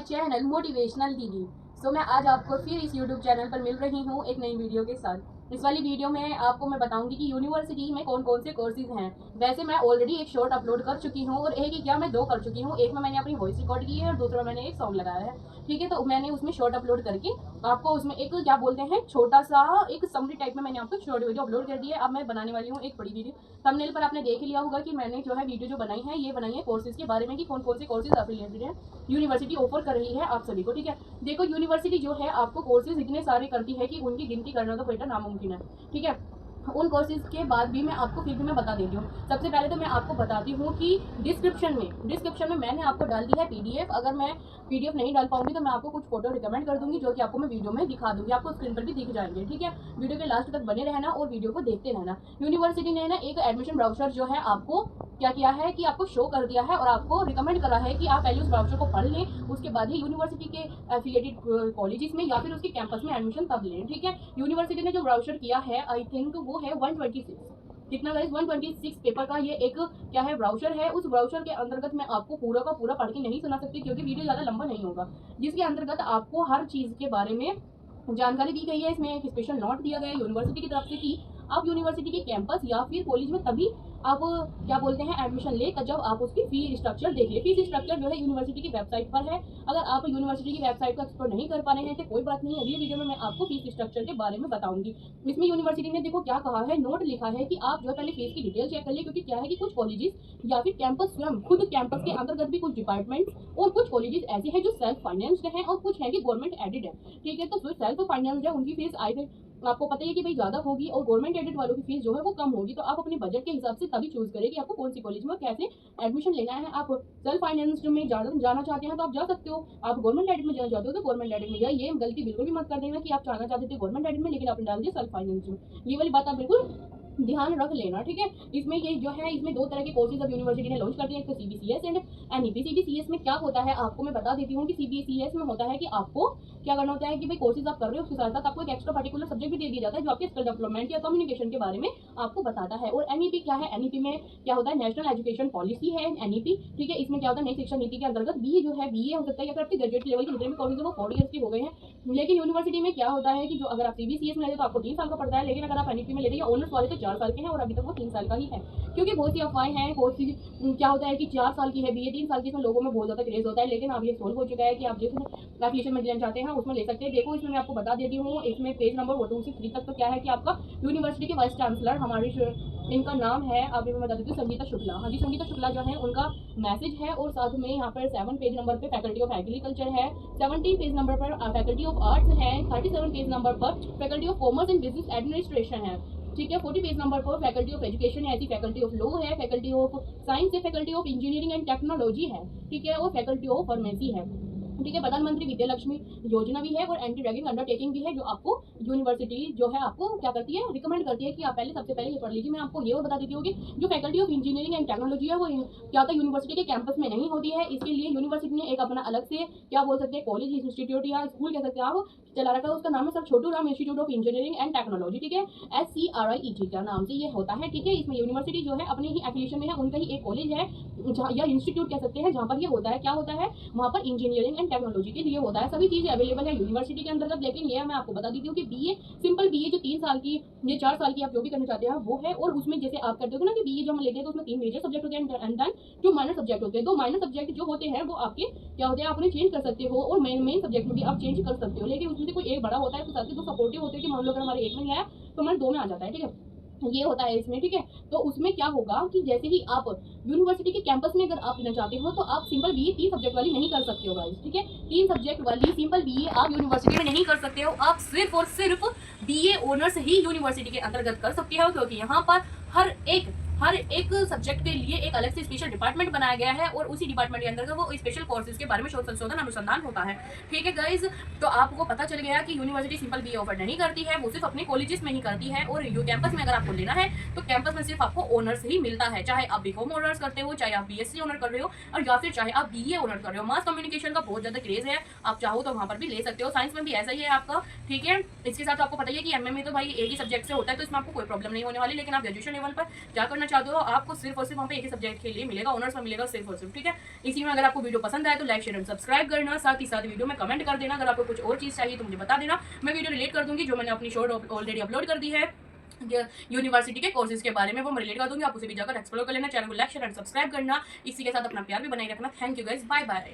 Channel motivational दीदी। सो मैं आज आपको फिर इस यूट्यूब चैनल पर मिल रही हूँ एक नई वीडियो के साथ। इस वाली वीडियो में आपको मैं बताऊंगी कि यूनिवर्सिटी में कौन कौन से कोर्सेज हैं। वैसे मैं ऑलरेडी एक शॉर्ट अपलोड कर चुकी हूँ और एक ही क्या मैं दो कर चुकी हूँ। एक में मैंने अपनी वॉइस रिकॉर्ड की है और दूसरा मैंने एक सॉन्ग लगाया है। ठीक है, तो मैंने उसमें शॉर्ट अपलोड करके आपको उसमें एक क्या बोलते हैं छोटा सा एक समरी टाइप में मैंने आपको शॉर्ट वीडियो अपलोड कर दिया है। अब मैं बनाने वाली हूँ एक बड़ी वीडियो। थंबनेल पर आपने देख लिया होगा कि मैंने जो है वीडियो जो बनाई है ये बनाई है कोर्सेज के बारे में कि कौन कौन से कोर्सेज अफिलिएटेड है यूनिवर्सिटी ऑफर कर रही है आप सभी को। ठीक है, देखो यूनिवर्सिटी जो है आपको कोर्सेज इतने सारे करती है कि उनकी गिनती करना तो बेटा नामुमकिन है। ठीक है, उन कोर्सेज के बाद भी मैं आपको फिर भी मैं बता देती हूँ। सबसे पहले तो मैं आपको बताती हूँ कि डिस्क्रिप्शन में मैंने आपको डाल दी है पीडीएफ। अगर मैं पीडीएफ नहीं डाल पाऊंगी तो मैं आपको कुछ फोटो रिकमेंड कर दूंगी जो कि आपको मैं वीडियो में दिखा दूंगी, आपको स्क्रीन पर भी दिख जाएंगे। ठीक है, वीडियो के लास्ट तक बने रहना और वीडियो को देखते रहना। यूनिवर्सिटी ने ना एक एडमिशन ब्राउचर जो है आपको क्या किया है कि आपको शो कर दिया है और आपको रिकमेंड करा है कि आप पहले उस ब्राउचर को पढ़ लें, उसके बाद ही यूनिवर्सिटी के एफिलिएटेड कॉलेजेस में या फिर उसके कैंपस में एडमिशन तब लें। ठीक है, यूनिवर्सिटी ने जो ब्राउचर किया है आई थिंक वो है 126 कितना गाइस 126 पेपर का ये एक क्या है ब्राउचर है। उस ब्राउचर के अंतर्गत मैं आपको पूरा का पूरा पढ़ के नहीं सुना सकती क्योंकि वीडियो ज़्यादा लंबा नहीं होगा, जिसके अंतर्गत आपको हर चीज़ के बारे में जानकारी दी गई है। इसमें एक स्पेशल नोट दिया गया है यूनिवर्सिटी की तरफ से कि आप यूनिवर्सिटी के कैंपस या फिर कॉलेज में तभी आप क्या बोलते हैं एडमिशन ले जब आप उसकी फी स्ट्रक्चर देख ले। फीस स्ट्रक्चर जो है यूनिवर्सिटी की वेबसाइट पर है। अगर आप यूनिवर्सिटी की वेबसाइट को एक्सप्लोर नहीं कर पा रहे हैं तो कोई बात नहीं, अगली वीडियो में मैं आपको फीस स्ट्रक्चर के बारे में बताऊंगी। इसमें यूनिवर्सिटी ने देखो क्या कहा है, नोट लिखा है कि आप जो है पहले फीस की डिटेल चेक कर ले, क्योंकि क्या है कि कुछ कॉलेजेस या फिर कैंपस स्वयं खुद कैंपस के अंतर्गत भी कुछ डिपार्टमेंट्स और कुछ कॉलेजेस ऐसे हैं जो सेल्फ फाइनेंस्ड हैं और कुछ हैं कि गवर्नमेंट एडेड है। ठीक है, तो जो सेल्फ फाइनेंस्ड है उनकी फीस आई थिंक आपको पता है कि भाई ज़्यादा होगी और गवर्नमेंट एडेड वालों की फीस जो है वो कम होगी। तो आप अपने बजट के हिसाब से तभी चूज करें कि आपको कौन सी कॉलेज में कैसे एडमिशन लेना है। आप सेल्फ फाइनेंस्ड में जाना चाहते हैं तो आप जा सकते हो, आप गवर्नमेंट एडेड में जाना चाहते हो तो गवर्नमेंट एडेड में जाइए। ये गलती बिल्कुल भी मत कर देना कि आप जाना चाहते थे गवर्नमेंट एडेड में लेकिन आपने डाल दिया सेल्फ फाइनेंस्ड में। ये वाली बात आप बिल्कुल ध्यान रख लेना। ठीक है, इसमें ये जो है इसमें दो तरह के कोर्सेज अब यूनिवर्सिटी ने लॉन्च कर दिए हैं, एक तो सीबीसीएस एंड एनईपी। सीबीसीएस में क्या होता है आपको मैं बता देती हूँ कि सीबीसीएस में होता है कि आपको क्या करना होता है कि भाई कोर्सेज आप कर रहे हो उसके साथ साथ आपको एक एक्स्ट्रा पर्टिकुलर सब्जेक्ट भी दे दिया जाता है जो आपके स्किल डेवलपमेंट या कम्युनिकेशन के बारे में आपको बताता है। और एनईपी क्या है, एनईपी में क्या होता है नेशनल एजुकेशन पॉलिसी है एनईपी। ठीक है, इसमें क्या होता है नई शिक्षा नीति के अंतर्गत बी जो है बीए हो सकता है या फिर आपके ग्रेजुएट लेवल के जितने भी कोर्सेज है वो 4 ईयर्स के हो गए हैं। लेकिन यूनिवर्सिटी में क्या होता है कि जो अगर आप सीबीसीएस में लेते तो आपको 3 साल का पड़ता है, लेकिन अगर आप एनईपी में लेते हैं ऑनर्स वाले तो 4 साल के हैं और अभी तक वो 3 साल का ही है। क्योंकि बहुत सी अफवाहें हैं, बहुत सी क्या होता है कि 4 साल की है बीए 3 साल की, इसमें लोगों में बहुत ज़्यादा क्रेज होता है। लेकिन अब ये सोल्व हो चुका है कि आप जिस एप्लीकेशन में लेना चाहते हैं उसमें ले सकते हैं। देखो इसमें मैं आपको बता देती हूँ, इसमें पेज नंबर 2 से 3 तक तो क्या है कि आपका यूनिवर्सिटी के वाइस चांसलर हमारे इनका नाम है अभी मैं बता देती हूँ संगीता शुक्ला। हाँ जी, संगीता शुक्ला जो है उनका मैसेज है और साथ में यहाँ पर 7 पेज नंबर पे फैकल्टी ऑफ एग्रीकल्चर है, 17 पेज नंबर पर फैकल्टी ऑफ आर्ट्स है, 37 पेज नंबर पर faculty of commerce and business administration है। ठीक है, 40 पेज नंबर पर फैकल्टी ऑफ एजुकेशन है, ऐसी फैकल्टी ऑफ लॉ है, फैकल्टी ऑफ साइंस है, faculty of engineering and technology है। ठीक है, और फैकल्टी ऑफ फार्मेसी है। ठीक है, प्रधानमंत्री विद्यालक्ष्मी योजना भी है और एंटी रैगिंग अंडरटेकिंग भी है जो आपको यूनिवर्सिटी जो है आपको क्या करती है रिकमेंड करती है कि आप पहले सबसे पहले ये पढ़ लीजिए। मैं आपको ये और बता देती हूँ कि जो faculty of engineering and technology है वो क्या होता है यूनिवर्सिटी के कैंपस में नहीं होती है। इसके लिए यूनिवर्सिटी ने एक अपना अलग से क्या बोल सकते हैं कॉलेज इंस्टीट्यूट या स्कूल कह सकते हैं आप चला रखा है, उसका नाम है sir Chhotu Ram institute of engineering and technology. ठीक है, SCRIET का नाम से ये होता है। ठीक है, इसमें यूनिवर्सिटी जो है अपने ही एफिलिएशन में है, उनका ही एक कॉलेज है या इंस्टीट्यूट कह सकते हैं जहाँ पर ये होता है। क्या होता है वहाँ पर इंजीनियरिंग एंड टेक्नोलॉजी के लिए होता है, सभी चीज़ें अवेलेबल है यूनिवर्सिटी के अंतर्गत। लेकिन ये मैं आपको बता देती हूँ कि बीए सिंपल बीए जो 3 साल की ये 4 साल की आप जो भी करना चाहते हैं वो है। और उसमें जैसे आप करते हो ना कि बीए जो हम लेते हैं तो उसमें 3 मेजर सब्जेक्ट होते हैं एंड देन जो माइनर सब्जेक्ट होते हैं। तो माइनर सब्जेक्ट जो होते हैं वो आपके क्या होते हैं आप उन्हें चेंज कर सकते हो और मेन सब्जेक्ट में भी आप चेंज कर सकते हो, लेकिन उसमें से कोई एक बड़ा होता है तो साथ ही 2 सपोर्टिव होते हैं कि मान लो अगर हमारे 1 में नहीं आया तो हमारे 2 में आ जाता है। ठीक है, ये होता है इसमें। ठीक है, तो उसमें क्या होगा कि जैसे ही आप यूनिवर्सिटी के कैंपस में अगर आप लेना चाहते हो तो आप सिंपल बीए 3 सब्जेक्ट वाली नहीं कर सकते हो गाइस। ठीक है, 3 सब्जेक्ट वाली सिंपल बीए आप यूनिवर्सिटी में नहीं कर सकते हो, आप सिर्फ और सिर्फ बीए ऑनर्स ही यूनिवर्सिटी के अंतर्गत कर सकते हो, क्योंकि यहाँ पर हर एक सब्जेक्ट के लिए एक अलग से स्पेशल डिपार्टमेंट बनाया गया है और उसी डिपार्टमेंट के अंदर वो स्पेशल कोर्सेज के बारे में शोध संशोधन अनुसंधान होता है। ठीक है गाइज, तो आपको पता चल गया कि यूनिवर्सिटी सिंपल बीए ऑफर नहीं करती है, वो सिर्फ अपने कॉलेजेस में ही करती है। और यू कैंपस में अगर आपको लेना है तो कैंपस में सिर्फ आपको ऑनर्स ही मिलता है, चाहे आप बीकॉम ऑनर्स करते हो, चाहे आप बीएससी ऑनर कर रहे हो और या फिर चाहे आप बीए ऑनर कर रहे हो। मास कम्युनिकेशन का बहुत ज्यादा क्रेज है, आप चाहो तो वहाँ पर भी ले सकते हो। साइंस में भी ऐसा ही है आपका। ठीक है, इसके साथ आपको पता है कि एमए में तो भाई एक ही सब्जेक्ट से होता है तो इसमें आपको कोई प्रॉब्लम नहीं होने वाली। लेकिन आप ग्रेजुएशन लेवल पर क्या करना चाहते हो आपको सिर्फ और सिर्फ वहाँ पे एक ही सब्जेक्ट के लिए मिलेगा, ऑनर्स में मिलेगा सिर्फ और सिर्फ, ठीक है। इसी में अगर आपको वीडियो पसंद आए तो लाइक शेयर एंड सब्सक्राइब करना, साथ ही साथ वीडियो में कमेंट कर देना। अगर आपको कुछ और चीज़ चाहिए तो मुझे बता देना, मैं वीडियो रिलेट कर दूंगी। जो मैंने अपनी शॉर्ट ऑलरेडी अपलोड कर दी है यूनिवर्सिटी के कोर्सेज के बारे में, वो मैं रिलेट कर दूंगी, आप उसे भी जाकर एक्सप्लोर कर लेना। चैनल को लाइक शेयर एंड सब्सक्राइब करना, इसी के साथ अपना प्यार भी बनाए रखना। Thank you guys, bye bye.